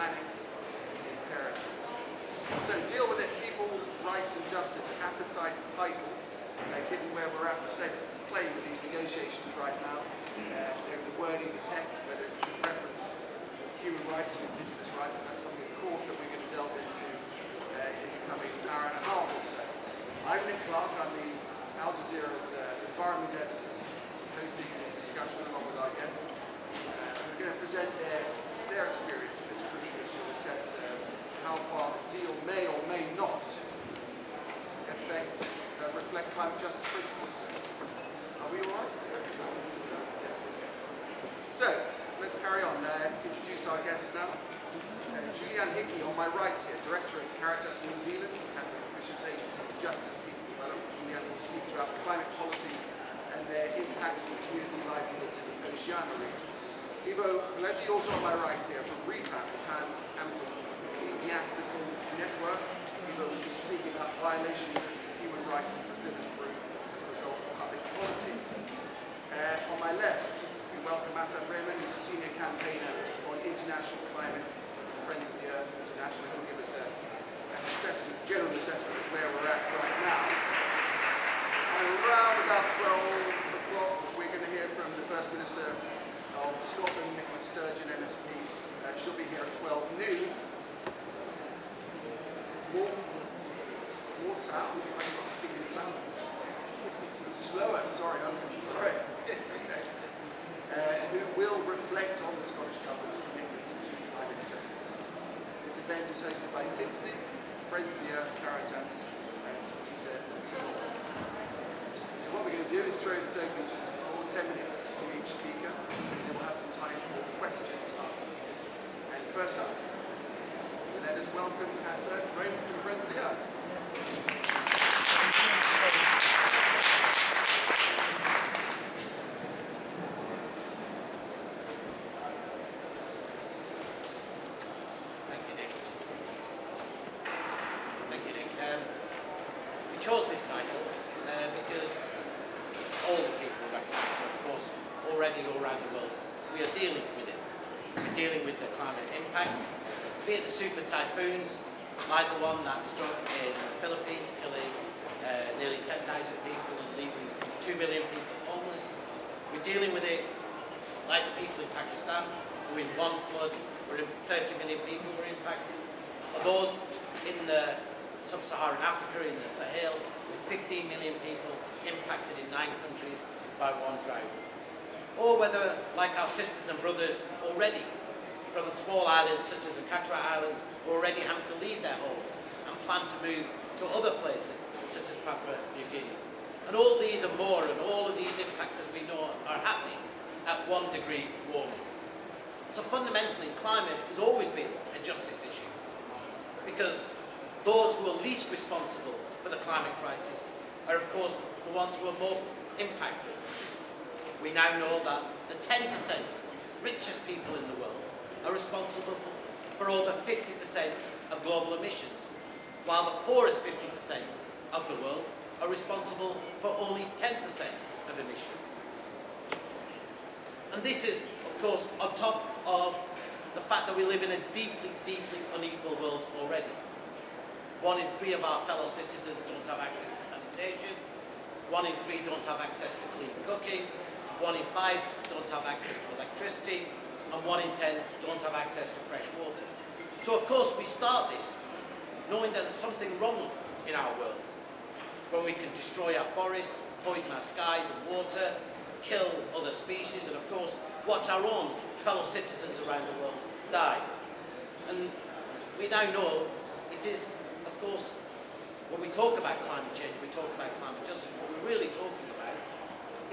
planet imperative. So deal with it, people, rights and justice, appetite, title, given where we're at, the state of play with these negotiations right now, the wording, the text, whether it should reference human rights or indigenous rights, and that's something, of course, that we're going to delve into in the coming hour and a half or so. I'm Nick Clark, I'm the Al Jazeera's environment editor, hosting this discussion along with our guests. We're going to present their experience of this crucial issue, assess how far the deal may or may not reflect climate justice principles. Are we all right? So, let's carry on. Introduce our guests now. Julianne Hickey on my right here, Director of Caritas New Zealand, Catholic Commission's Agency for Justice, Peace and Development. Julianne will speak about climate policies and their impacts on community livelihoods in the Oceania region. Ivo Letty, also on my right here, from REPAM, the Pan-Amazon Ecclesiastical Network. Ivo will be speaking about violations of human rights in Brazil and Peru as a result of public policies. On my left, we welcome Hassan Rehman, who's a senior campaigner on international climate, Friends of the Earth International, who will give us an assessment, general assessment of where we're at right now. And around about 12 o'clock, we're going to hear from the First Minister of Scotland, Nicola Sturgeon MSP. She'll be here at 12 noon. More sound? I'm not speaking loud. Slower, sorry. Okay. Who will reflect on the Scottish Government's commitment to climate justice. This event is hosted by SITSI, Friends of the Earth, Caritas, and Research. So what we're going to do is throw this open to the floor, 10 minutes to each speaker, and then we'll have some time for questions afterwards. And first up, let us welcome Hassan Rehman from Friends of the Earth. We chose this title because all the people recognise it, of course, already all around the world, we are dealing with it. We're dealing with the climate impacts, be it the super typhoons, like the one that struck in the Philippines, killing nearly 10,000 people and leaving 2 million people homeless. We're dealing with it like the people in Pakistan, who in one flood, where 30 million people were impacted. Or those in the Sub-Saharan Africa, in the Sahel, with 15 million people impacted in 9 countries by one drought. Or whether, like our sisters and brothers already, from small islands such as the Cataract Islands, already having to leave their homes and plan to move to other places, such as Papua New Guinea. And all these and more, and all of these impacts, as we know, are happening at 1 degree warming. So fundamentally, climate has always been a justice issue, because those who are least responsible for the climate crisis are, of course, the ones who are most impacted. We now know that the 10% richest people in the world are responsible for over 50% of global emissions, while the poorest 50% of the world are responsible for only 10% of emissions. And this is, of course, on top of the fact that we live in a deeply, deeply unequal world already. 1 in 3 of our fellow citizens don't have access to sanitation, 1 in 3 don't have access to clean cooking, 1 in 5 don't have access to electricity, and 1 in 10 don't have access to fresh water. So of course we start this knowing that there's something wrong in our world, when we can destroy our forests, poison our skies and water, kill other species, and of course watch our own fellow citizens around the world die. And we now know it is, of course, when we talk about climate change, we talk about climate justice, what we're really talking about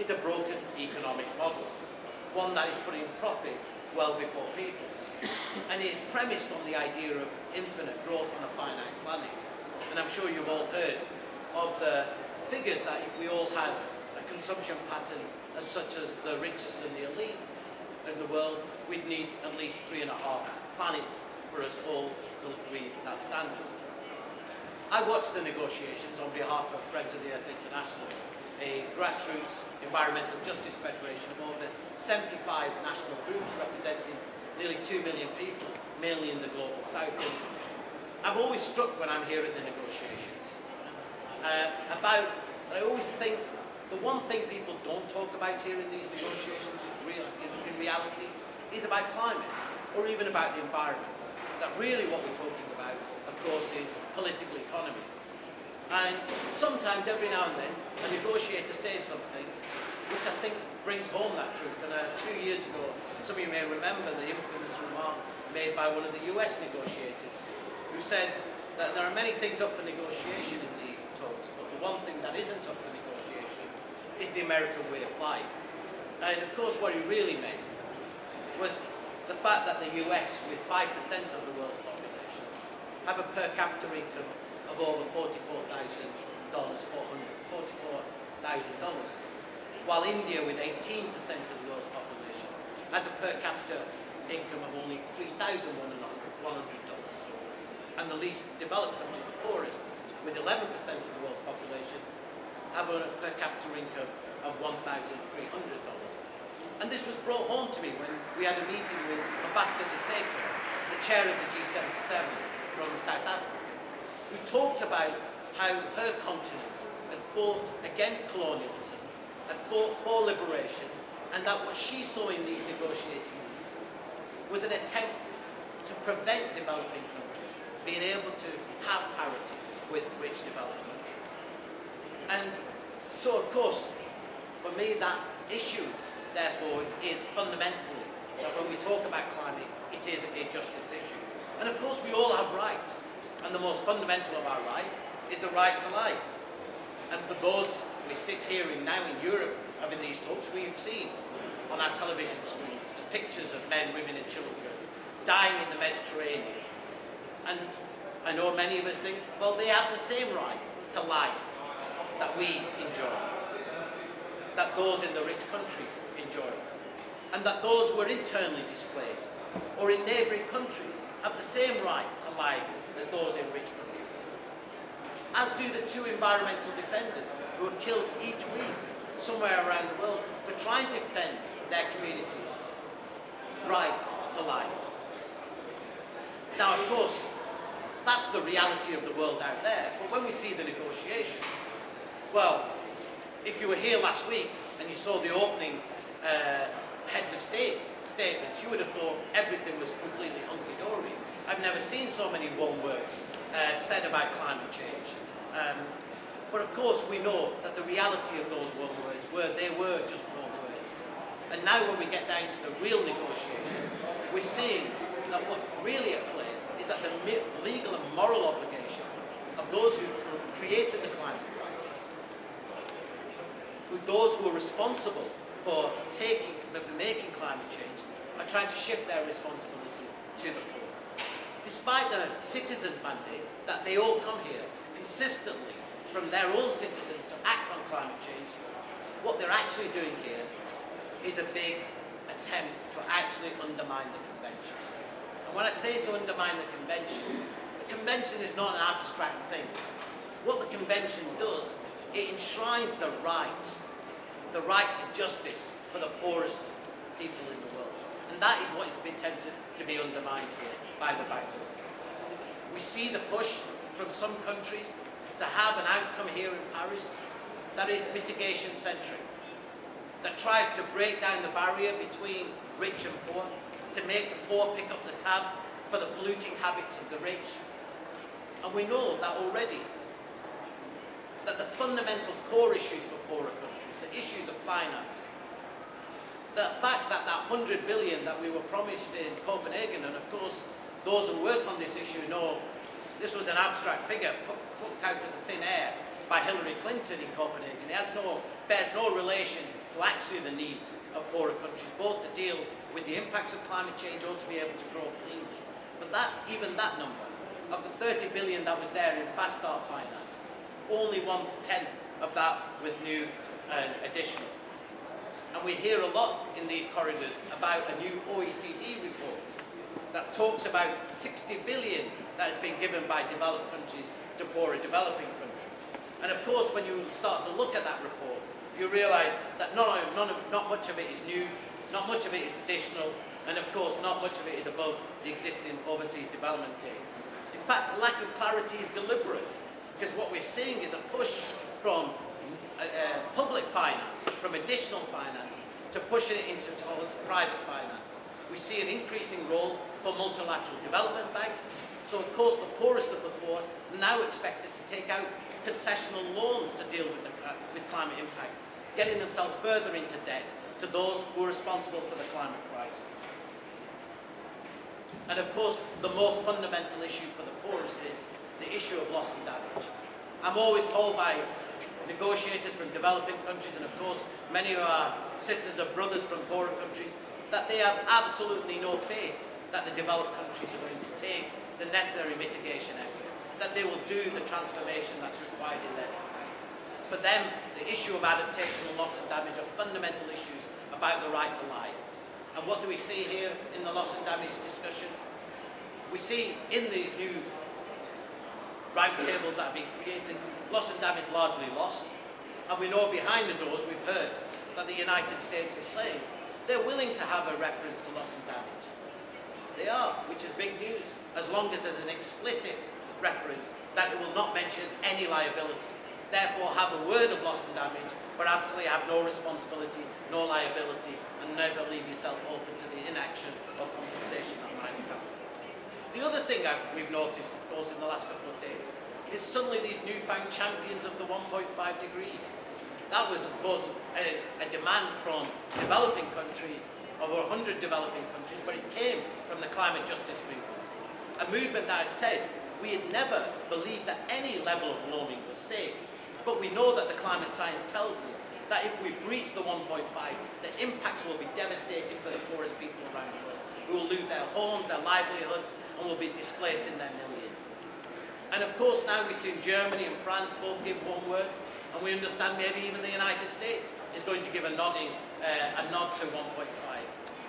is a broken economic model, one that is putting profit well before people, and is premised on the idea of infinite growth on a finite planet. And I'm sure you've all heard of the figures that if we all had a consumption pattern as such as the richest and the elite in the world, we'd need at least 3.5 planets for us all to reach that standard. I watched the negotiations on behalf of Friends of the Earth International, a grassroots environmental justice federation of over 75 national groups representing nearly 2 million people, mainly in the global South, and I'm always struck when I'm here at the negotiations I always think the one thing people don't talk about here in these negotiations in reality is about climate, or even about the environment. That really what we're talking about, of course, is political economy. And sometimes, every now and then, a negotiator says something which I think brings home that truth. And a few years ago, some of you may remember the infamous remark made by one of the US negotiators, who said that there are many things up for negotiation in these talks, but the one thing that isn't up for negotiation is the American way of life. And of course, what he really meant was the fact that the US, with 5% of the world's population, have a per capita income of over $44,000, while India, with 18% of the world's population, has a per capita income of only $3,100. And the least developed countries, the poorest, with 11% of the world's population, have a per capita income of $1,300. And this was brought home to me when we had a meeting with Ambassador De Seco, the chair of the G77 from South Africa, who talked about how her continent had fought against colonialism, had fought for liberation, and that what she saw in these negotiating meetings was an attempt to prevent developing countries being able to have parity with rich developing countries. And so, of course, for me, that issue, therefore, is fundamentally that when we talk about climate, it is a justice issue. And of course, we all have rights. And the most fundamental of our right is the right to life. And for those we sit here now in Europe having these talks, we've seen on our television screens the pictures of men, women and children dying in the Mediterranean. And I know many of us think, well, they have the same right to life that we enjoy, that those in the rich countries enjoy, and that those who are internally displaced or in neighbouring countries have the same right to life as those in rich countries. As do the 2 environmental defenders who are killed each week somewhere around the world for trying to defend their communities' right to life. Now, of course, that's the reality of the world out there. But when we see the negotiations, well, if you were here last week and you saw the opening heads of state statements, you would have thought everything was completely hunky-dory. I've never seen so many one words said about climate change. But of course we know that the reality of those one words were just one words. And now when we get down to the real negotiations, we're seeing that what really at play is that the legal and moral obligation of those who created the climate crisis, those who are responsible for making climate change, are trying to shift their responsibility to the poor. Despite the citizens' mandate that they all come here consistently from their own citizens to act on climate change, what they're actually doing here is a big attempt to actually undermine the convention. And when I say to undermine the convention is not an abstract thing. What the convention does, it enshrines the right to justice for the poorest people in the world. And that is what is intended to be undermined here by the backdoor. We see the push from some countries to have an outcome here in Paris that is mitigation-centric, that tries to break down the barrier between rich and poor, to make the poor pick up the tab for the polluting habits of the rich. And we know that already, that the fundamental core issues for poorer countries, the issues of finance, the fact that that 100 billion that we were promised in Copenhagen, and of course those who work on this issue know this was an abstract figure plucked out of the thin air by Hillary Clinton in Copenhagen. It bears no relation to actually the needs of poorer countries, both to deal with the impacts of climate change or to be able to grow cleanly. But even that number, of the 30 billion that was there in Fast Start finance, only 1/10 of that was new and additional. And we hear a lot in these corridors about a new OECD report that talks about 60 billion that has been given by developed countries to poorer developing countries. And of course, when you start to look at that report, you realise that not much of it is new, not much of it is additional, And of course, not much of it is above the existing overseas development aid. In fact, the lack of clarity is deliberate, because what we're seeing is a push from public finance, from additional finance, to pushing it into towards private finance. We see an increasing role for multilateral development banks. So of course the poorest of the poor are now expected to take out concessional loans to deal with climate impact, getting themselves further into debt to those who are responsible for the climate crisis. And of course, the most fundamental issue for the poorest is the issue of loss and damage. I'm always told by negotiators from developing countries, and of course many of our sisters and brothers from poorer countries, that they have absolutely no faith that the developed countries are going to take the necessary mitigation effort, that they will do the transformation that's required in their societies. For them, the issue of adaptation and loss and damage are fundamental issues about the right to life. And what do we see here in the loss and damage discussions? We see in these new roundtables that have been created, loss and damage largely lost. And we know behind the doors, we've heard that the United States is saying they're willing to have a reference to loss and damage. They are, which is big news, as long as there's an explicit reference that it will not mention any liability. Therefore, have a word of loss and damage, but absolutely have no responsibility, no liability, and never leave yourself open to the inaction or compensation that might happen. The other thing we've noticed, of course, in the last couple of days, is suddenly these newfound champions of the 1.5 degrees. That was, of course, a demand from developing countries, over 100 developing countries, but it came from the climate justice movement. A movement that had said we had never believed that any level of warming was safe, but we know that the climate science tells us that if we breach the 1.5, the impacts will be devastating for the poorest people around the world, who will lose their homes, their livelihoods, and will be displaced in their millions. And of course now we see Germany and France both give warm words, and we understand maybe even the United States is going to give a nod to 1.5.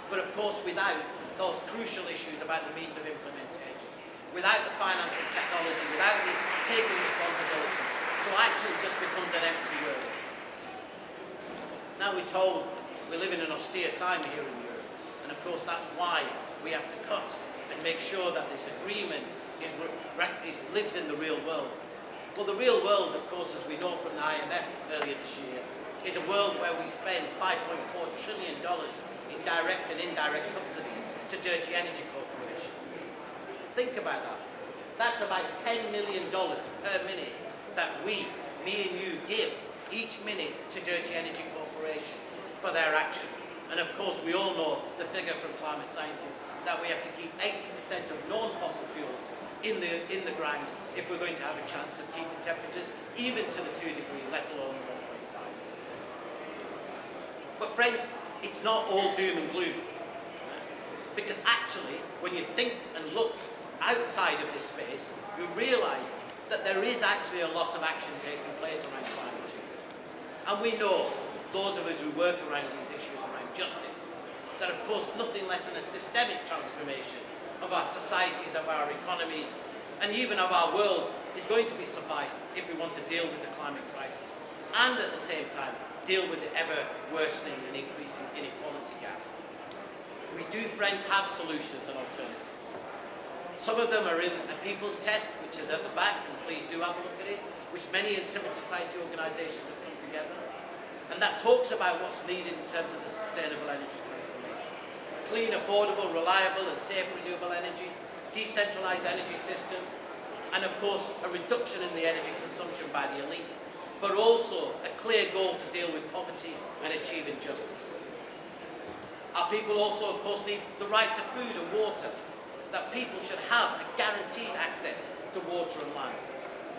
But of course without those crucial issues about the means of implementation, without the finance and technology, without the taking responsibility, so actually it just becomes an empty word. Now we're told we live in an austere time here in Europe, and of course that's why we have to cut and make sure that this agreement lives in the real world. Well, the real world, of course, as we know from the IMF earlier this year, is a world where we spend $5.4 trillion in direct and indirect subsidies to dirty energy corporations. Think about that. That's about $10 million per minute that me and you give each minute to dirty energy corporations for their actions. And of course, we all know the figure from climate scientists that we have to keep 80% of non-fossil fuels in the ground if we're going to have a chance of keeping temperatures even to the 2 degree, let alone 1.5. But friends, it's not all doom and gloom. Because actually, when you think and look outside of this space, you realise that there is actually a lot of action taking place around climate change. And we know, those of us who work around these issues, around justice, that of course nothing less than a systemic transformation of our societies, of our economies, and even of our world is going to be suffice if we want to deal with the climate crisis and at the same time deal with the ever worsening and increasing inequality gap. We do, friends, have solutions and alternatives. Some of them are in a people's test, which is at the back, and please do have a look at it, which many civil society organisations have come together. And that talks about what's needed in terms of the sustainable energy transformation. Clean, affordable, reliable and safe renewable energy, decentralised energy systems, and of course a reduction in the energy consumption by the elites, but also a clear goal to deal with poverty and achieving justice. Our people also, of course, need the right to food and water, that people should have a guaranteed access to water and land.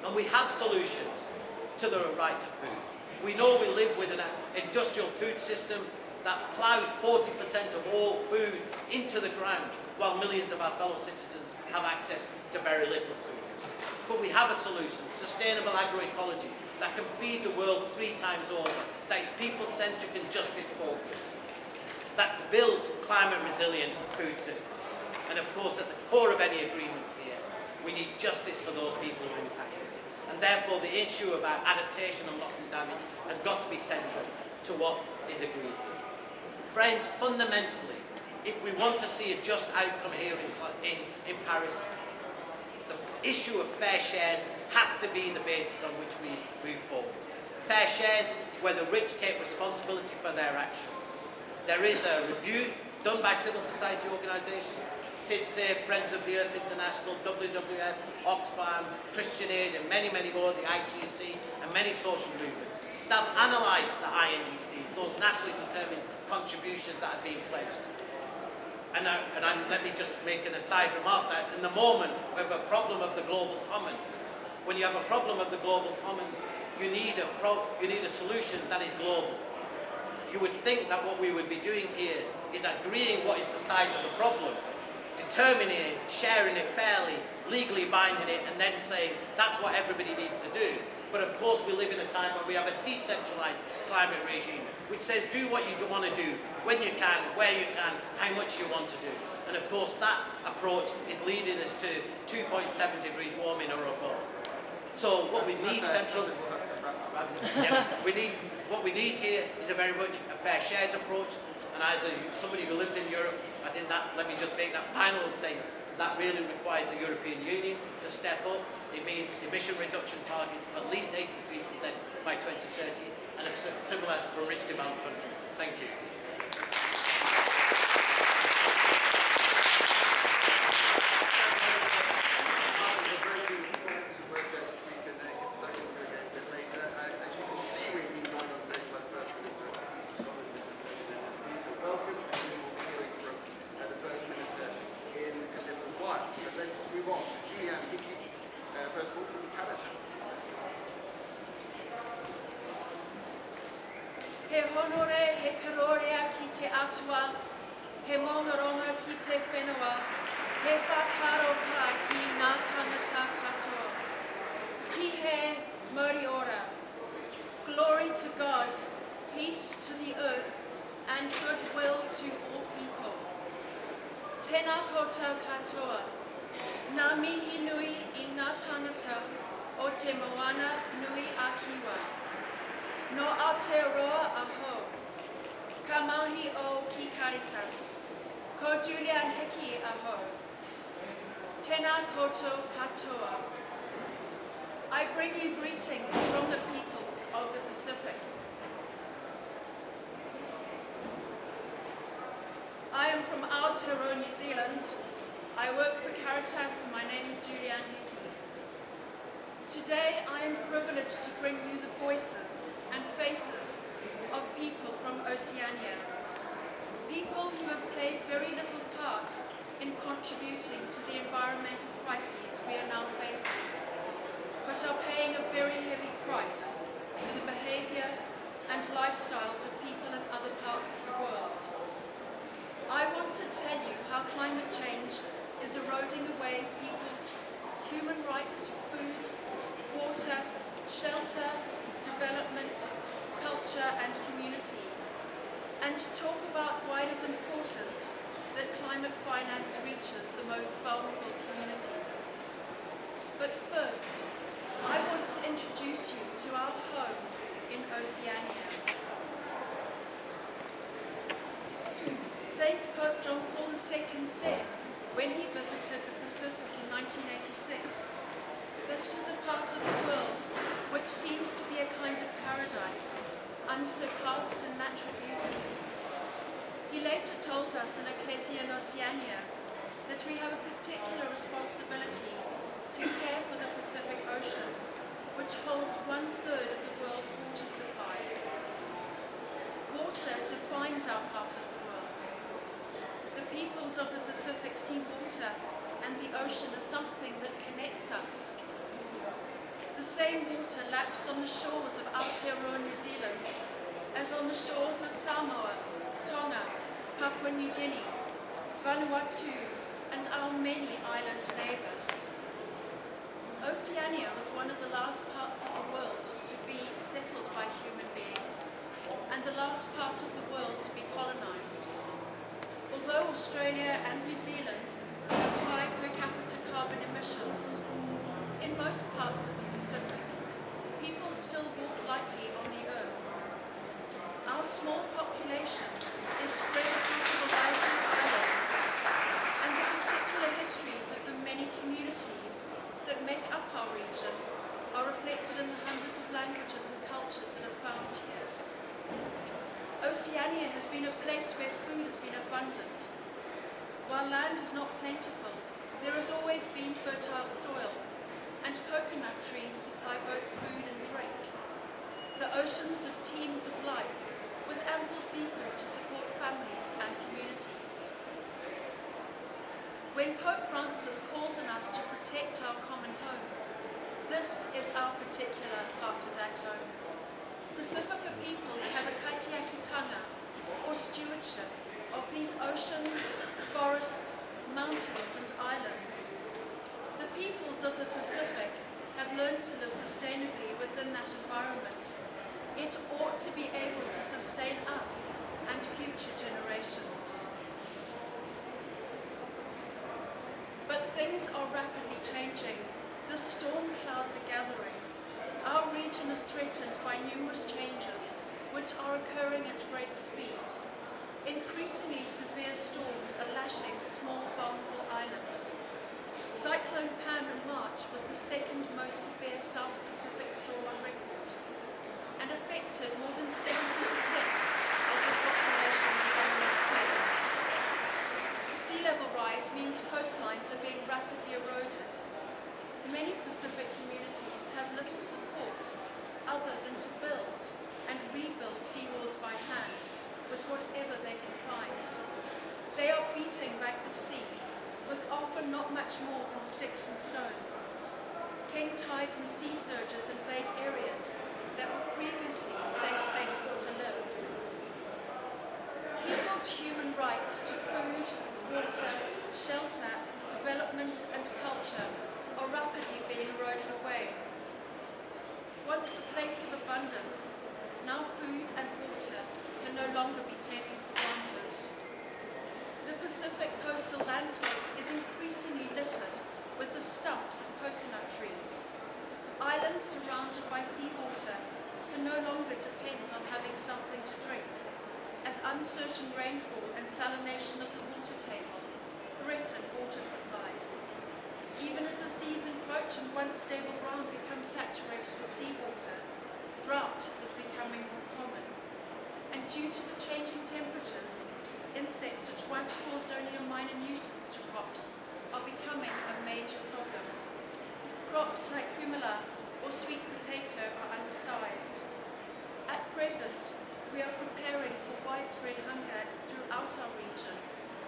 And we have solutions to the right to food. We know we live with an industrial food system that ploughs 40% of all food into the ground, while millions of our fellow citizens have access to very little food. But we have a solution, sustainable agroecology, that can feed the world 3 times over, that is people-centric and justice-focused, that builds climate-resilient food systems. And of course, at the core of any agreement here, we need justice for those people who are impacted. And therefore, the issue about adaptation and loss and damage has got to be central to what is agreed. Friends, fundamentally, if we want to see a just outcome here in Paris, the issue of fair shares has to be the basis on which we move forward. Fair shares where the rich take responsibility for their actions. There is a review done by civil society organisations, SIDSAFE, Friends of the Earth International, WWF, Oxfam, Christian Aid, and many, many more, the ITC, and many social movements that have analysed the INDCs, those nationally determined contributions that have been pledged. And let me just make an aside remark that in the moment we have a problem of the global commons. When you have a problem of the global commons, you need a solution that is global. You would think that what we would be doing here is agreeing what is the size of the problem, determining it, sharing it fairly, legally binding it, and then saying that's what everybody needs to do. But of course we live in a time where we have a decentralised climate regime which says do what you want to do, when you can, where you can, how much you want to do. And of course that approach is leading us to 2.7 degrees warming or above. So what we need what we need here is a very much a fair shares approach. And as somebody who lives in Europe, I think that, let me just make that final thing, that really requires the European Union to step up. It means emission reduction targets of at least 83% by 2030, and similar for rich developed countries. Thank you. He honore, he karorea ki te atua, he mongaronga ki te whenua, he whakaro ka ki ngā tangata katoa. Tihe moriora. Glory to God, peace to the earth, and goodwill to all people. Tēnā koutou katoa. Ngā mihi nui I ngā tangata o te moana nui a kiwa. No Aotearoa aho, ka mahi o ki Caritas, ko Julian Hickey aho. Tēnā koutou katoa. I bring you greetings from the peoples of the Pacific. I am from Aotearoa, New Zealand. I work for Caritas and my name is Julian Hickey. Today I am privileged to bring you the voices and faces of people from Oceania. People who have played very little part in contributing to the environmental crises we are now facing, but are paying a very heavy price for the behaviour and lifestyles of people in other parts of the world. I want to tell you how climate change is eroding away people's human rights to food, water, shelter, development, culture and community, and to talk about why it is important that climate finance reaches the most vulnerable communities. But first, I want to introduce you to our home in Oceania. Saint Pope John Paul II said, when he visited the Pacific in 1986, that it is a part of the world which seems to be a kind of paradise, unsurpassed in natural beauty. He later told us in Ecclesia in Oceania that we have a particular responsibility to care for the Pacific Ocean, which holds 1/3 of the world's water supply. Water defines our part of the world. The peoples of the Pacific see water and the ocean as something that connects us. The same water laps on the shores of Aotearoa, New Zealand, as on the shores of Samoa, Tonga, Papua New Guinea, Vanuatu, and our many island neighbours. Oceania was one of the last parts of the world to be settled by human beings, and the last part of the world to be colonised. Although Australia and New Zealand have high per capita carbon emissions, in most parts of the Pacific, people still walk lightly on the earth. Our small population is spread across a variety of islands and coconut trees supply both food and drink. The oceans have teemed with life, with ample seafood to support families and communities. When Pope Francis calls on us to protect our common home, this is our particular part of that home. Pacifica peoples have a kaitiakitanga, or stewardship, of these oceans, forests, mountains and islands. The peoples of the Pacific have learned to live sustainably within that environment. It ought to be able to sustain us and future generations. But things are rapidly changing. The storm clouds are gathering. Our region is threatened by numerous changes which are occurring at great speed. Increasingly severe storms are lashing small, vulnerable islands. Cyclone Pan in March was the second most severe South Pacific storm on record and affected more than 70% of the population on that island. Sea level rise means coastlines are being rapidly eroded. Many Pacific communities have little support other than to build and rebuild seawalls by hand with whatever they can find. They are beating back the sea with often not much more than sticks and stones. King tides and sea surges invade areas that were previously safe places to live. People's human rights to food, water, shelter, development and culture are rapidly being eroded away. Once a place of abundance, now food and water can no longer be taken for granted. The Pacific coastal landscape is increasingly littered with the stumps of coconut trees. Islands surrounded by seawater can no longer depend on having something to drink, as uncertain rainfall and salination of the water table threaten water supplies. Even as the seas encroach and once stable ground becomes saturated with seawater, drought is becoming more common. And due to the changing temperatures, insects which once caused only a minor nuisance to crops are becoming a major problem. Crops like kumala or sweet potato are undersized. At present, we are preparing for widespread hunger throughout our region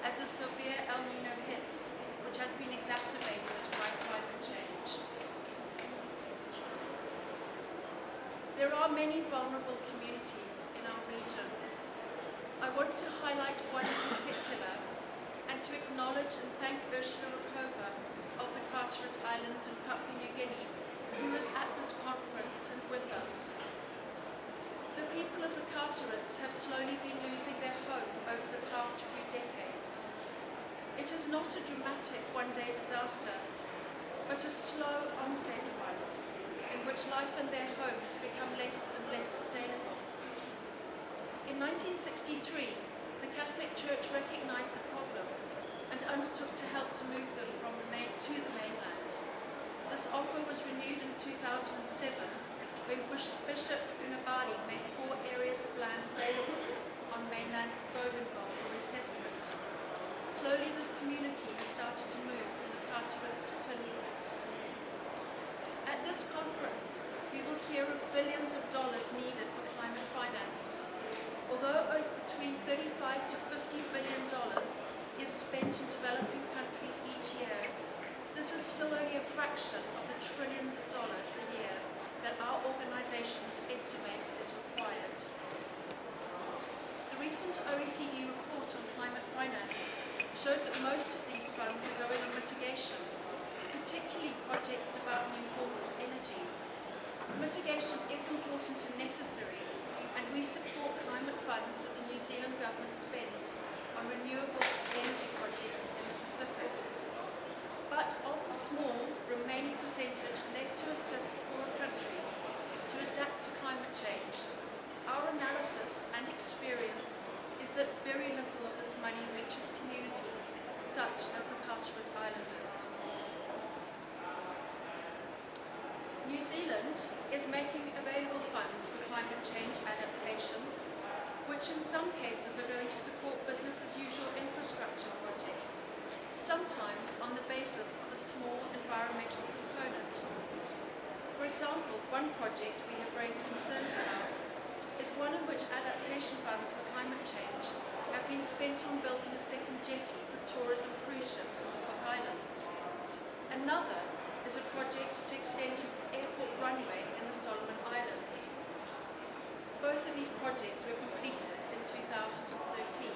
as a severe El Nino hits, which has been exacerbated by climate change. There are many vulnerable communities in our region. I want to highlight one in particular and to acknowledge and thank Ursula Rakova of the Carteret Islands in Papua New Guinea, who is at this conference and with us. The people of the Carterets have slowly been losing their home over the past few decades. It is not a dramatic one-day disaster, but a slow onset one, in which life in their homes become less and less sustainable. In 1963, the Catholic Church recognized the problem and undertook to help to move them from to the mainland. This offer was renewed in 2007 when Bishop Unabali made 4 areas of land available on mainland Bougainville for resettlement. Slowly the community has started to move from the Carterets to Tinwoods. At this conference, we will hear of billions of dollars needed for climate finance. Although between $35 to $50 billion is spent in developing countries each year, this is still only a fraction of the trillions of dollars a year that our organizations estimate is required. The recent OECD report on climate finance showed that most of these funds are going on mitigation, particularly projects about new forms of energy. Mitigation is important and necessary, and we support climate funds that the New Zealand government spends on renewable energy projects in the Pacific. But of the small remaining percentage left to assist poorer countries to adapt to climate change, our analysis and experience is that very little of this money reaches communities such as the Carteret Islanders. New Zealand is making available funds for climate change adaptation, which in some cases are going to support business as usual infrastructure projects, sometimes on the basis of a small environmental component. one project we have raised concerns about is one in which adaptation funds for climate change have been spent on building a second jetty for tourism cruise ships in the Cook Islands. Another is a project to extend an airport runway in the Solomon Islands. Both of these projects were completed in 2013.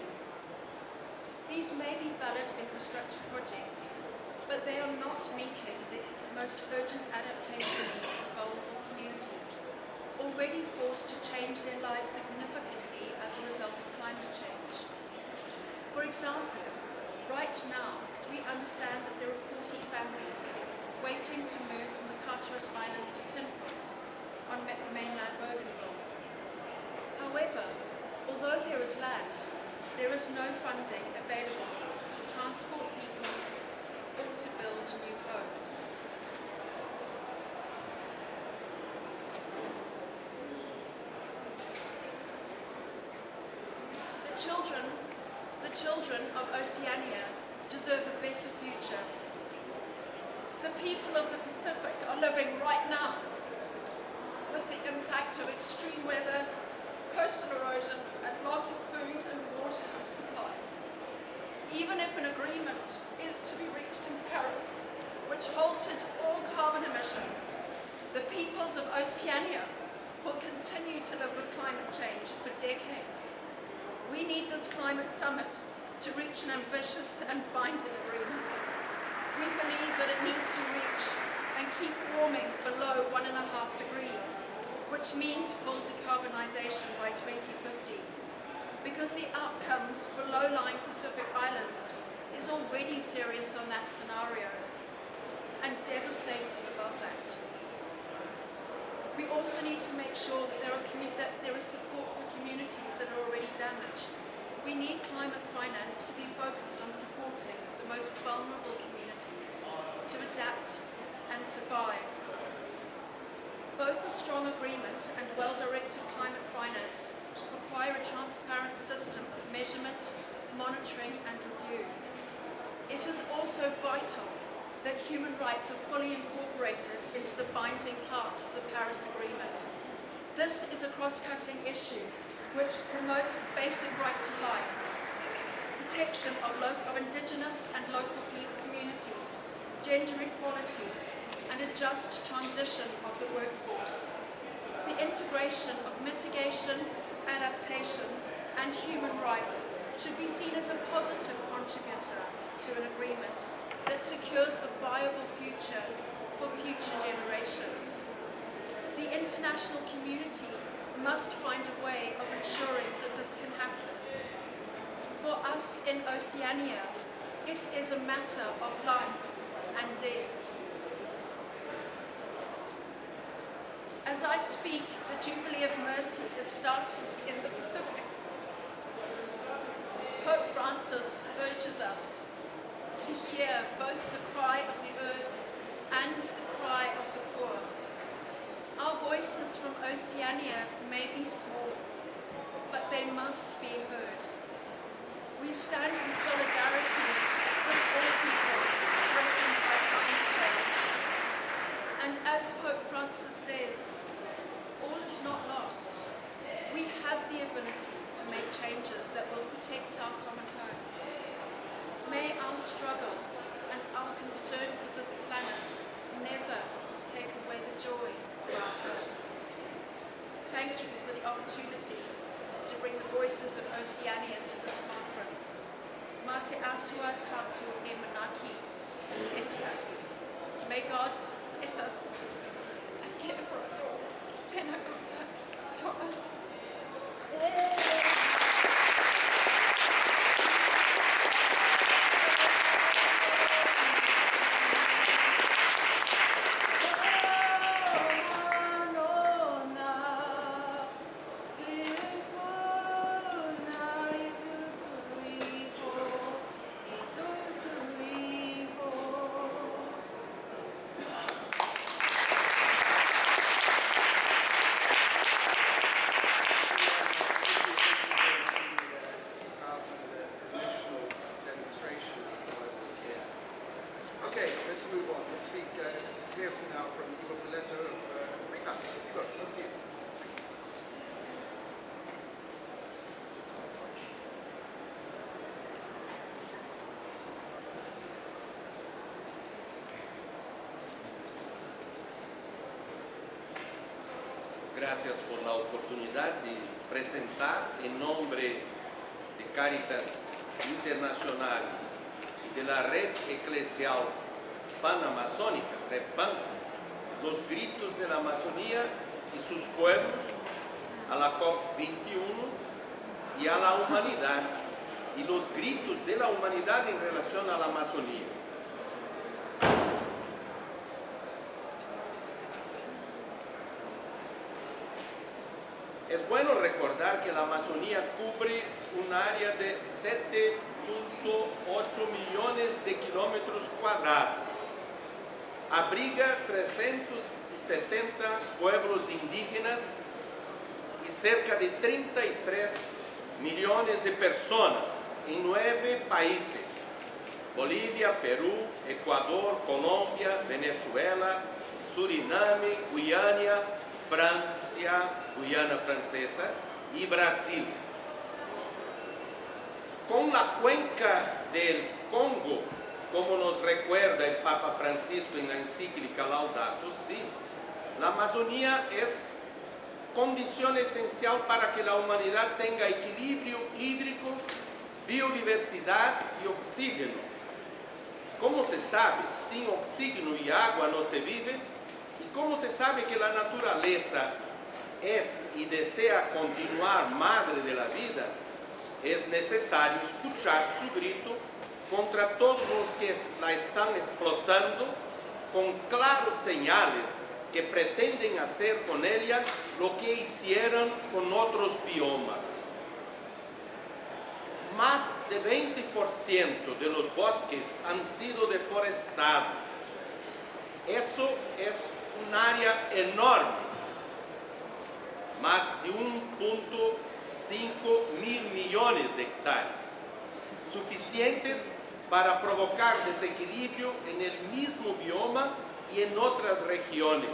These may be valid infrastructure projects, but they are not meeting the most urgent adaptation needs of vulnerable communities, already forced to change their lives significantly as a result of climate change. For example, right now, we understand that there are 40 families waiting to move from the Carteret Islands to Timples on mainland Bougainville. However, although there is land, there is no funding available to transport people or to build new homes. The children of Oceania deserve a better future. The people of the Pacific are living right now with the impact of extreme weather, coastal erosion, and loss of food and water supplies. Even if an agreement is to be reached in Paris, which halted all carbon emissions, the peoples of Oceania will continue to live with climate change for decades. We need this climate summit to reach an ambitious and binding agreement. We believe that it needs to reach and keep warming below 1.5 degrees, which means full decarbonisation by 2050, because the outcomes for low-lying Pacific islands is already serious on that scenario and devastating above that. We also need to make sure that there is support for communities that are already damaged. We need climate finance to be focused on supporting the most vulnerable communities to adapt and survive. Both a strong agreement and well-directed climate finance require a transparent system of measurement, monitoring and review. It is also vital that human rights are fully incorporated into the binding part of the Paris Agreement. This is a cross-cutting issue which promotes the basic right to life, protection of indigenous and local communities, gender equality, and a just transition of the workforce. The integration of mitigation, adaptation, and human rights should be seen as a positive contributor to an agreement that secures a viable future for future generations. The international community must find a way of ensuring that this can happen. For us in Oceania, it is a matter of life and death. As I speak, the Jubilee of Mercy is starting in the Pacific. Pope Francis urges us to hear both the cry of the earth and the cry of the poor. Our voices from Oceania may be small, but they must be heard. We stand in solidarity with all people threatened by climate change. And as Pope Francis says, all is not lost. We have the ability to make changes that will protect our common home. May our struggle and our concern for this planet never take away the joy of our home. Thank you for the opportunity to bring the voices of Oceania to this conference. Mate atua tatu e manaki etiaki. May God bless us and care for us all. Tēnā koutou toa. Okay, let's move on. Let's hear now from Nicola of Ricardo. Good. Over to you. Gracias por la oportunidad de presentar en nombre de Caritas Internationalis y de la Red Eclesial Panamazónica, REPAN, los gritos de la Amazonía y sus pueblos a la COP21 y a la humanidad, y los gritos de la humanidad en relación a la Amazonía. Es bueno recordar que la Amazonía cubre un área de 7.8 millones de kilómetros cuadrados. Abriga 370 pueblos indígenas y cerca de 33 millones de personas en 9 países: Bolivia, Perú, Ecuador, Colombia, Venezuela, Suriname, Guyana, Francia, Guyana Francesa y Brasil. Con la cuenca del Congo, como nos recuerda el Papa Francisco en la encíclica Laudato Si, la Amazonía es condición esencial para que la humanidad tenga equilibrio hídrico, biodiversidad y oxígeno. ¿Cómo se sabe? Sin oxígeno y agua no se vive. ¿Y cómo se sabe que la naturaleza es y desea continuar madre de la vida? Es necesario escuchar su grito contra todos los que la están explotando, con claros señales que pretenden hacer con ella lo que hicieron con otros biomas. Más de 20% de los bosques han sido deforestados. Eso es un área enorme, más de 1.5 mil millones de hectáreas, suficientes para provocar desequilibrio en el mismo bioma y en otras regiones.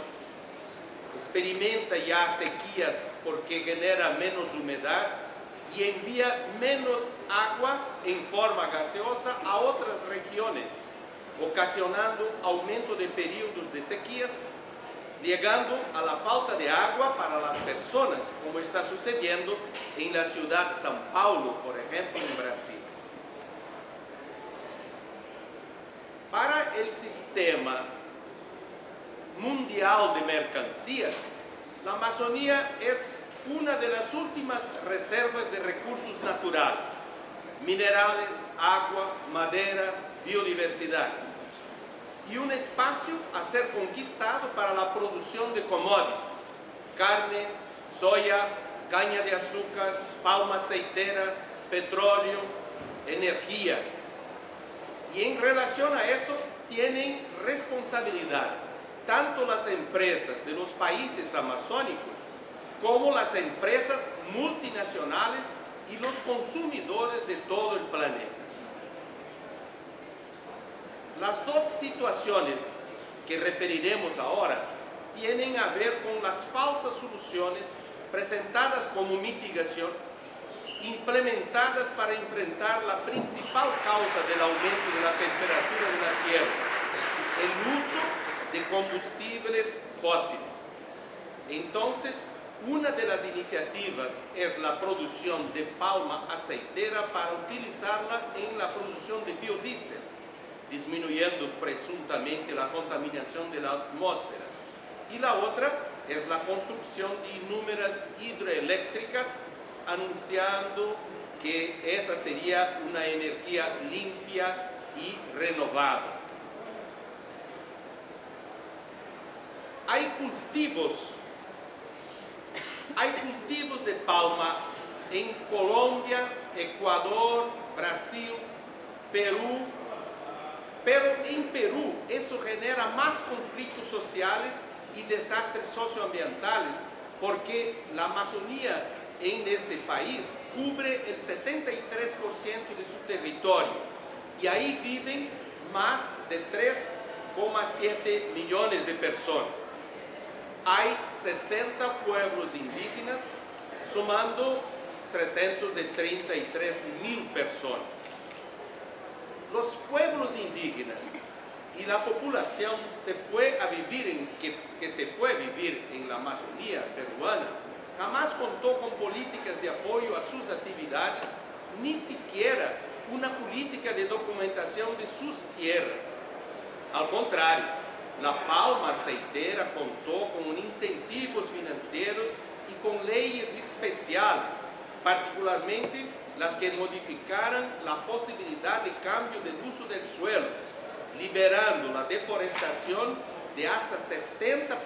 Experimenta ya sequías porque genera menos humedad y envía menos agua en forma gaseosa a otras regiones, ocasionando aumento de periodos de sequías, llegando a la falta de agua para las personas, como está sucediendo en la ciudad de São Paulo, por ejemplo, en Brasil. Para el sistema mundial de mercancías, la Amazonía es una de las últimas reservas de recursos naturales: minerales, agua, madera, biodiversidad, y un espacio a ser conquistado para la producción de commodities: carne, soya, caña de azúcar, palma aceitera, petróleo, energía. Y en relación a eso tienen responsabilidad tanto las empresas de los países amazónicos como las empresas multinacionales y los consumidores de todo el planeta. Las dos situaciones que referiremos ahora tienen a ver con las falsas soluciones presentadas como mitigación, implementadas para enfrentar la principal causa del aumento de la temperatura de la Tierra: el uso de combustibles fósiles. Entonces, una de las iniciativas es la producción de palma aceitera para utilizarla en la producción de biodiesel, disminuyendo presuntamente la contaminación de la atmósfera. Y la otra es la construcción de inúmeras hidroeléctricas, anunciando que esa sería una energía limpia y renovable. Hay cultivos de palma en Colombia, Ecuador, Brasil, Perú, pero en Perú eso genera más conflictos sociales y desastres socioambientales, porque la Amazonía en este país cubre el 73% de su territorio y ahí viven más de 3,7 millones de personas. hay 60 pueblos indígenas, sumando 333.000 personas. Los pueblos indígenas y la población que se fue a vivir en la Amazonía peruana jamás contó con políticas de apoyo a sus actividades, ni siquiera una política de documentación de sus tierras. Al contrario, la palma aceitera contó con incentivos financieros y con leyes especiales, particularmente las que modificaron la posibilidad de cambio del uso del suelo, liberando la deforestación de hasta 70%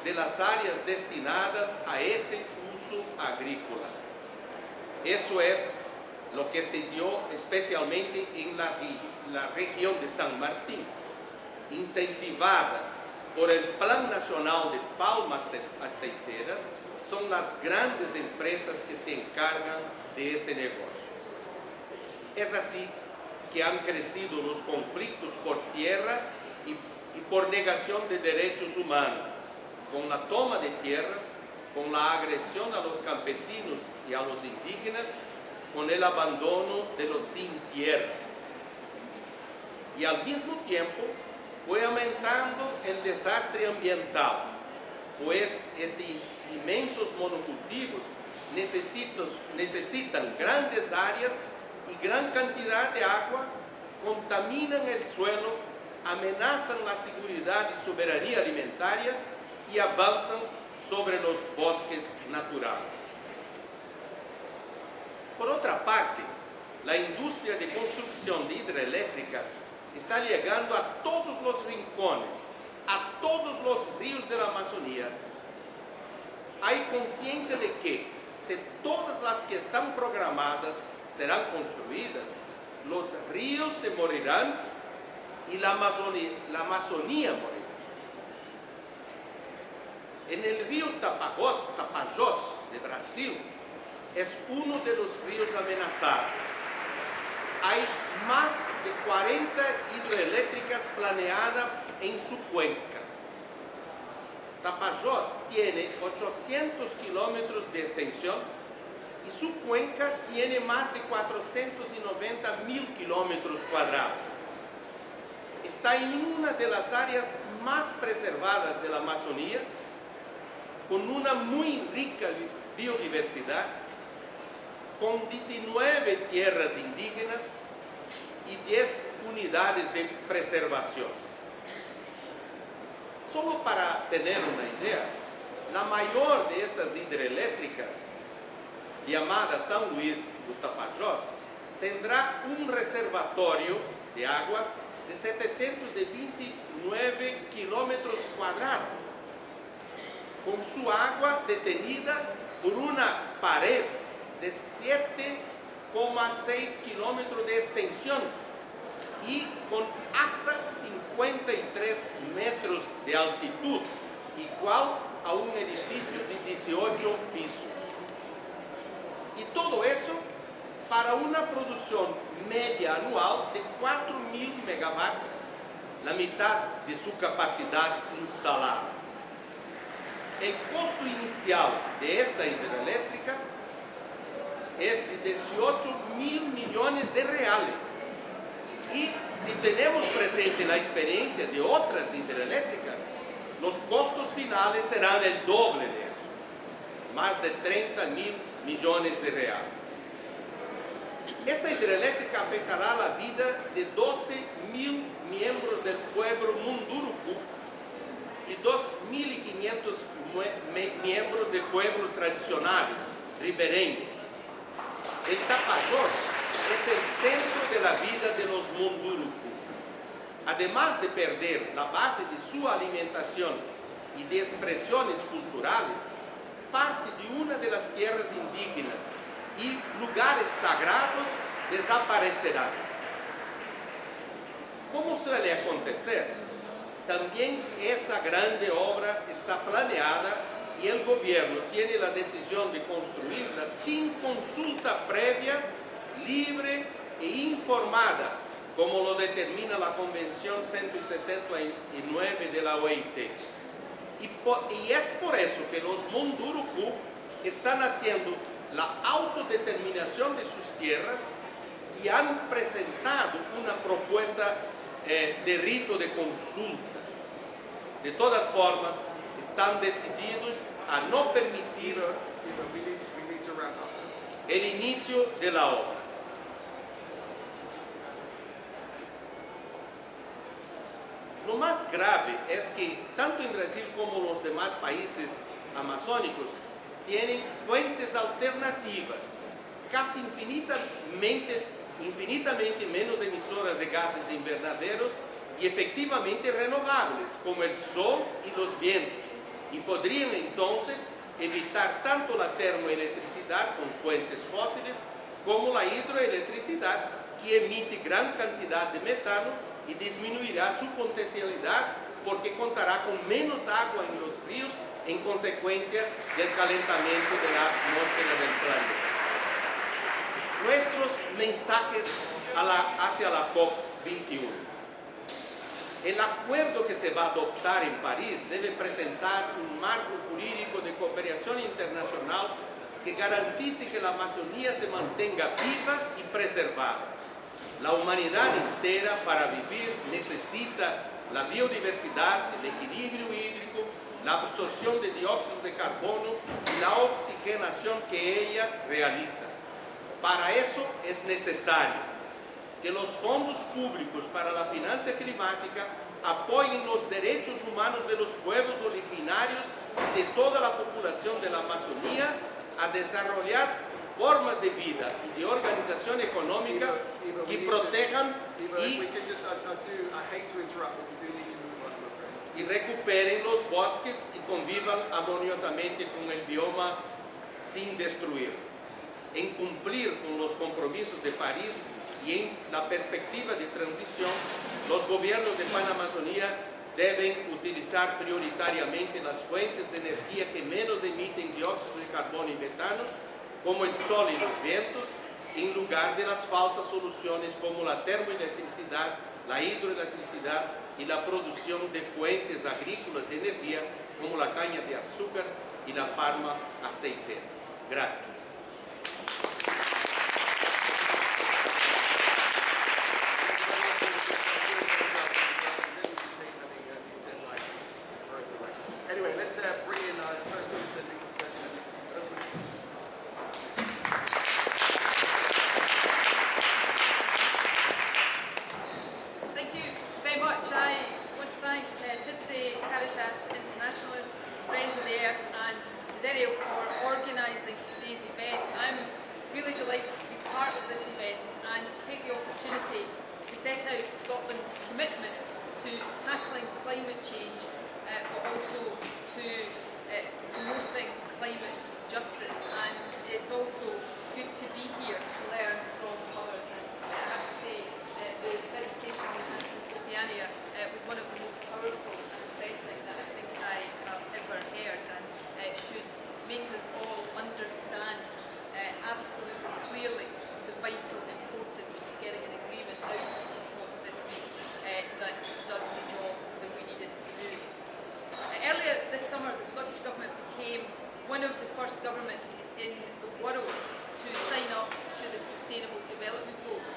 de las áreas destinadas a ese uso agrícola. Eso es lo que se dio especialmente en la región de San Martín, incentivadas por el Plan Nacional de Palma Aceitera. Son las grandes empresas que se encargan de este negocio. Es así que han crecido los conflictos por tierra y por negación de derechos humanos, con la toma de tierras, con la agresión a los campesinos y a los indígenas, con el abandono de los sin tierra. Y al mismo tiempo fue aumentando el desastre ambiental, pues estos inmensos monocultivos necesitan grandes áreas y gran cantidad de agua, contaminan el suelo, amenazan la seguridad y soberanía alimentaria y avanzan sobre los bosques naturales. Por otra parte, la industria de construcción de hidroeléctricas está llegando a todos los rincones, a todos los ríos de la Amazonía. Hay conciencia de que si todas las que están programadas serán construidas, los ríos se morirán y la Amazonía morirá. En el río Tapajós de Brasil, es uno de los ríos amenazados. Hay más de 40 hidroeléctricas planeadas en su cuenca. Tapajós tiene 800 kilómetros de extensión y su cuenca tiene más de 490.000 kilómetros cuadrados. Está en una de las áreas más preservadas de la Amazonía, con una muy rica biodiversidad, con 19 tierras indígenas y 10 unidades de preservación. Solo para tener una idea, la mayor de estas hidroeléctricas, llamada San Luis do Tapajós, tendrá un reservatorio de agua de 729 kilómetros cuadrados, con su agua detenida por una pared de 7,6 kilómetros de extensión y con hasta 53 metros de altitud, igual a un edificio de 18 pisos. Y todo eso para una producción media anual de 4.000 megawatts, la mitad de su capacidad instalada. El costo inicial de esta hidroeléctrica es de 18.000 millones de reales. Y si tenemos presente la experiencia de otras hidroeléctricas, los costos finales serán el doble de eso, más de 30.000 millones de reales. Esa hidroeléctrica afectará la vida de 12.000 miembros del pueblo Munduruku y 2.500 miembros de pueblos tradicionales ribereños. El Tapajós es el centro de la vida de los Munduruku. Además de perder la base de su alimentación y de expresiones culturales, parte de una de las tierras indígenas y lugares sagrados desaparecerán. Como suele acontecer, también esa grande obra está planeada y el gobierno tiene la decisión de construirla sin consulta previa, libre e informada, como lo determina la Convención 169 de la OIT. Y es por eso que los Munduruku están haciendo la autodeterminación de sus tierras y han presentado una propuesta de rito de consulta. De todas formas, están decididos a no permitir We need to wrap up. el inicio de la obra. Lo más grave es que tanto en Brasil como los demás países amazónicos tienen fuentes alternativas, casi infinitamente menos emisoras de gases invernaderos y efectivamente renovables, como el sol y los vientos, y podrían entonces evitar tanto la termoelectricidad con fuentes fósiles como la hidroelectricidad, que emite gran cantidad de metano y disminuirá su potencialidad porque contará con menos agua en los ríos en consecuencia del calentamiento de la atmósfera del planeta. Nuestros mensajes hacia la COP21. El acuerdo que se va a adoptar en París debe presentar un marco jurídico de cooperación internacional que garantice que la Amazonía se mantenga viva y preservada. La humanidad entera, para vivir, necesita la biodiversidad, el equilibrio hídrico, la absorción de dióxido de carbono y la oxigenación que ella realiza. Para eso es necesario que los fondos públicos para la financia climática apoyen los derechos humanos de los pueblos originarios y de toda la población de la Amazonía a desarrollar formas de vida y de organización económica que protejan y recuperen los bosques y convivan armoniosamente con el bioma sin destruir. En cumplir con los compromisos de París y en la perspectiva de transición, los gobiernos de Panamazonía deben utilizar prioritariamente las fuentes de energía que menos emiten dióxido de carbono y metano, como el sol y los vientos, en lugar de las falsas soluciones como la termoelectricidad, la hidroelectricidad y la producción de fuentes agrícolas de energía como la caña de azúcar y la palma aceitera. Gracias. Anyway, let's bring in First Minister Nicola Sturgeon. Thank you very much. I want to thank Caritas Internationalis, Friends of the Earth and Zeriel for organising today's event. I'm really delighted to be part of this event and to take the opportunity to set out Scotland's commitment to tackling climate change, but also to promoting climate justice. And it's also good to be here to learn from others. And I have to say, the presentation we had from Oceania was one of the most powerful and impressive that I think I have ever heard, and should make us all understand absolutely clearly the vital importance of getting an agreement out of these talks this week that does the job that we needed to do. Earlier this summer, the Scottish Government became one of the first governments in the world to sign up to the Sustainable Development Goals.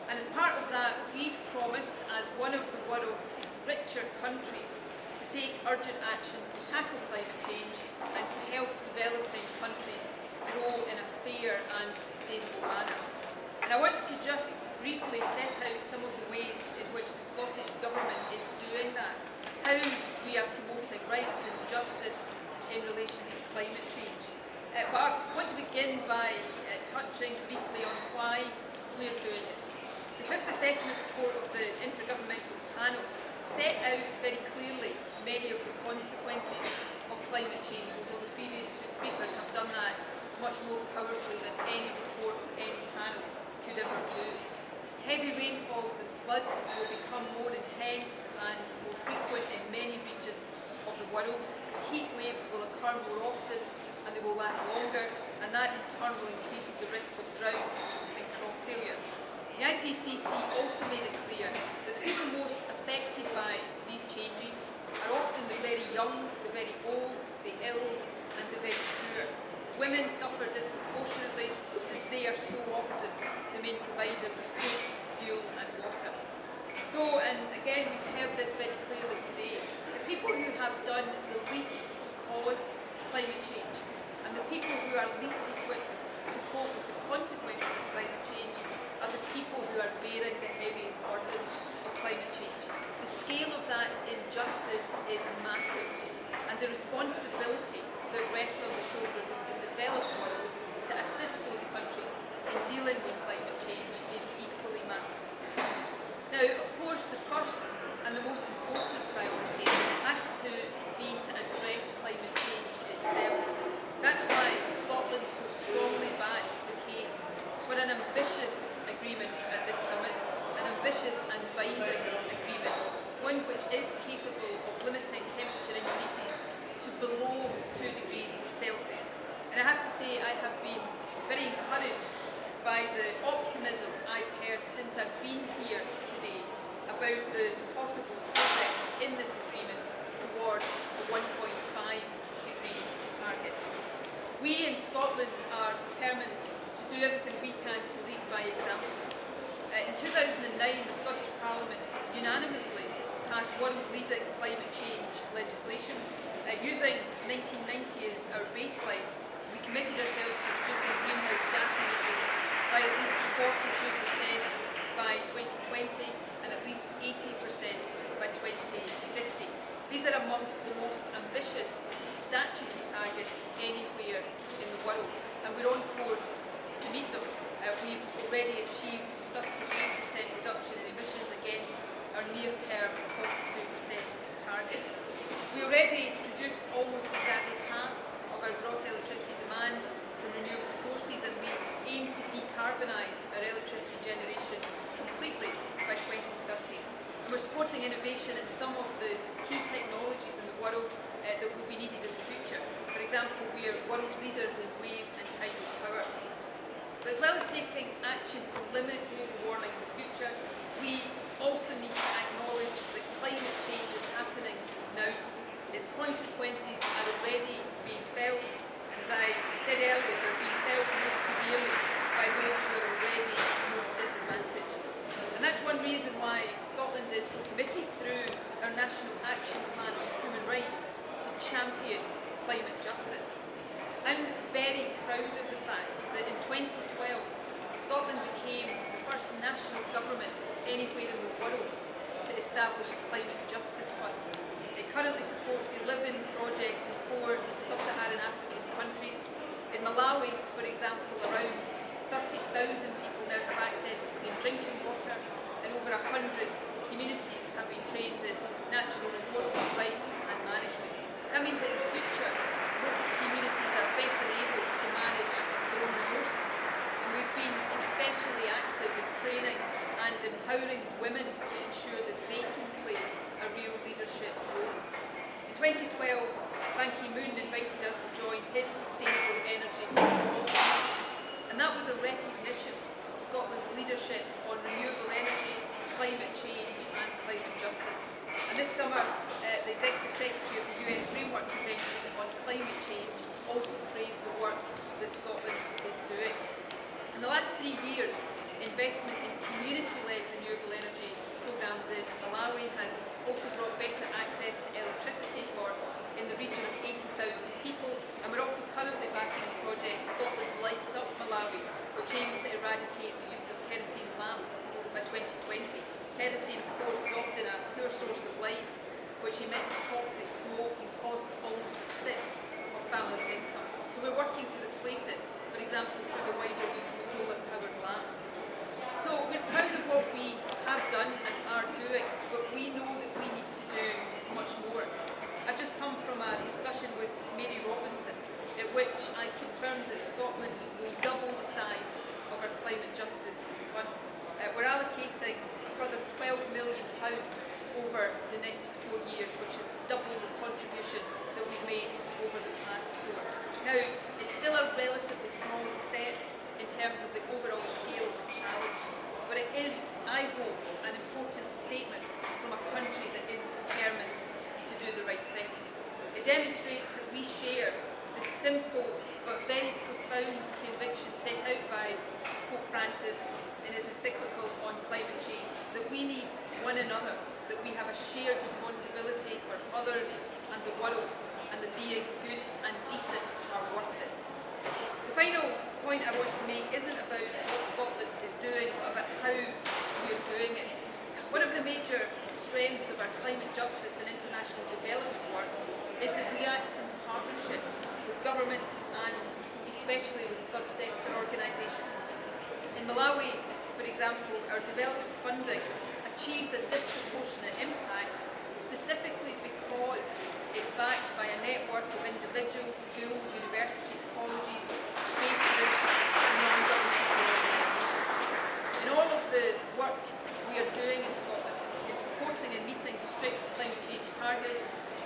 And as part of that, we promised, as one of the world's richer countries, to take urgent action to tackle climate change and to help developing countries grow in a fair and sustainable manner. And I want to just briefly set out some of the ways in which the Scottish Government is doing that, how we are promoting rights and justice in relation to climate change. But I want to begin by touching briefly on why we are doing it. The fifth assessment report of the Intergovernmental Panel set out very clearly many of the consequences of climate change, although the previous two speakers have done that much more powerfully than any report of any panel could ever do. Heavy rainfalls and floods will become more intense and more frequent in many regions of the world. Heat waves will occur more often and they will last longer, and that in turn will increase the risk of drought and crop failure. The IPCC also made it clear that the people most affected by these changes are often the very young, the very Women suffer disproportionately since they are so often the main providers of food, fuel and water. So, and again we've heard this very clearly today, the people who have done the least to cause climate change and the people who are least equipped to cope with the consequences of climate change are the people who are bearing the heaviest burdens of climate change. The scale of that injustice is massive, and the responsibility that rests on the shoulders of the developed world to assist those countries in dealing with climate change is equally massive. Now, of course, the first and the most important priority has to be to address climate change itself. That's why Scotland so strongly backs the case for an ambitious agreement at this summit, an ambitious and binding agreement, one which is capable of limiting temperature increases to below 2 degrees Celsius. And I have to say I have been very encouraged by the optimism I've heard since I've been here today about the possible progress in this agreement towards the 1.5 degrees target. We in Scotland are determined to do everything we can to lead by example. In 2009, the Scottish Parliament unanimously passed world-leading climate change legislation. Using 1990 as our baseline, we committed ourselves to reducing greenhouse gas emissions by at least 42% by 2020 and at least 80% by 2050. These are amongst the most ambitious statutory targets anywhere in the world, and we're on course to meet them. We've already achieved 38% reduction in emissions against our near-term 42% target. We already produce almost exactly half of our gross electricity demand from renewable sources, and we aim to decarbonise our electricity generation completely by 2030. And we're supporting innovation in some of the key technologies in the world that will be needed in the future. For example, we are world leaders in wave and tidal power. But as well as taking action to limit global warming in the future, we also need to acknowledge that climate change is happening now. Its consequences are already being felt, and as I said earlier, they're being felt most severely by those who are already most disadvantaged. And that's one reason why Scotland is so committed through our National Action Plan on Human Rights to champion climate justice. I'm very proud of the fact that in 2012, Scotland became the first national government anywhere in the world to establish a climate justice fund. It currently supports 11 projects in 4 sub-Saharan African countries. In Malawi, for example, around 30,000 people now have access to clean drinking water, and over 100 communities have been trained in natural resources rights and management. That means that in the future, local communities are better able to manage their own resources. And we've been especially active in training and empowering women to ensure that they can play a real leadership role. In 2012, Ban Ki-moon invited us to join his Sustainable Energy for All initiative, and that was a recognition of Scotland's leadership on renewable energy, climate change and climate justice. And this summer, the Executive Secretary of the UN Framework Convention on Climate Change also praised the work that Scotland is doing. In the last 3 years, investment in community-led renewable energy programmes in Malawi has also brought better access to electricity for in the region of 80,000 people, and we're also currently backing a project, Scotland Lights Up Malawi, which aims to eradicate the use of kerosene lamps by 2020. Kerosene, of course, is often a poor source of light, which emits toxic smoke and costs almost a sixth of families' income. So we're working to replace it, for example, through the wider use of solar-powered lamps. So we're proud of what we have done and are doing, but we know that we need to do much more. I've just come from a discussion with Mary Robinson, at which I confirmed that Scotland will double the size of our climate justice fund. We're allocating a further £12 million over the next 4 years, which is double the contribution that we've made over the past 4. Now, it's still a relatively small step in terms of the overall scale of the challenge, but it is, I hope, an important statement from a country that is determined to do the right thing. It demonstrates that we share the simple but very profound conviction set out by Pope Francis in his encyclical on climate change, that we need one another, that we have a shared responsibility for others and the world, and that being good and decent are worth it. The final point I want to make isn't about what Scotland is doing, but about how we are doing it. One of the major strengths of our climate justice and international development work is that we act in partnership with governments and especially with third sector organisations. In Malawi, for example, our development funding achieves a disproportionate impact specifically because it's backed by a network of individuals, schools, universities, colleges, faith groups and non-governmental organisations. In all of the work we are doing in Scotland, in supporting and meeting strict climate change targets,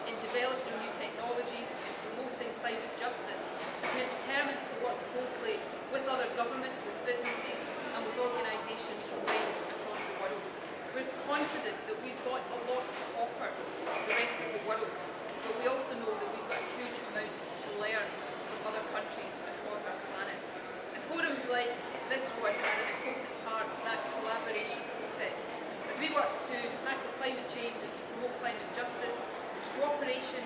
in developing new technologies, in promoting climate justice, we are determined to work closely with other governments, with businesses and with organisations right across the world. We're confident that we've got a lot to offer the rest of the world, but we also know that we've got a huge amount to learn from other countries across our planet. And forums like this one are an important part of that collaboration process. As we work to tackle climate change and to promote climate justice, cooperation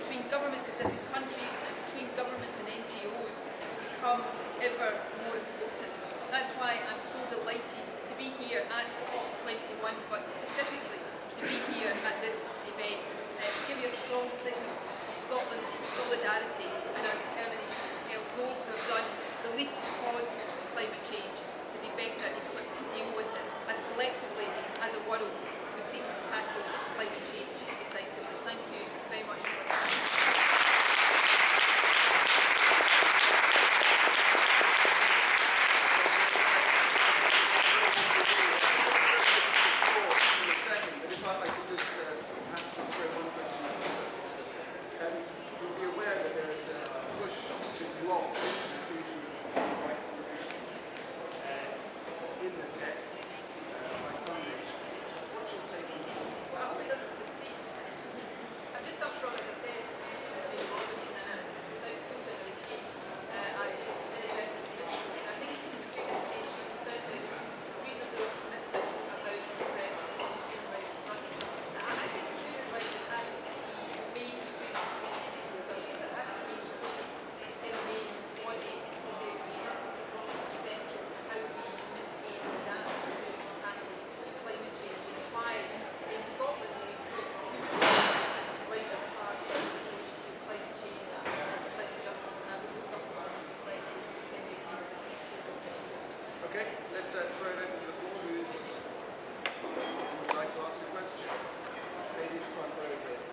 between governments of different countries and between governments and NGOs will become ever more important. That's why I'm so delighted to be here at COP21, but specifically to be here at this event, to give you a strong signal of Scotland's solidarity and our determination to help those who have done the least to cause climate change to be better equipped to deal with it, as collectively, as a world, we seek to tackle climate change decisively. Thank you very much for listening.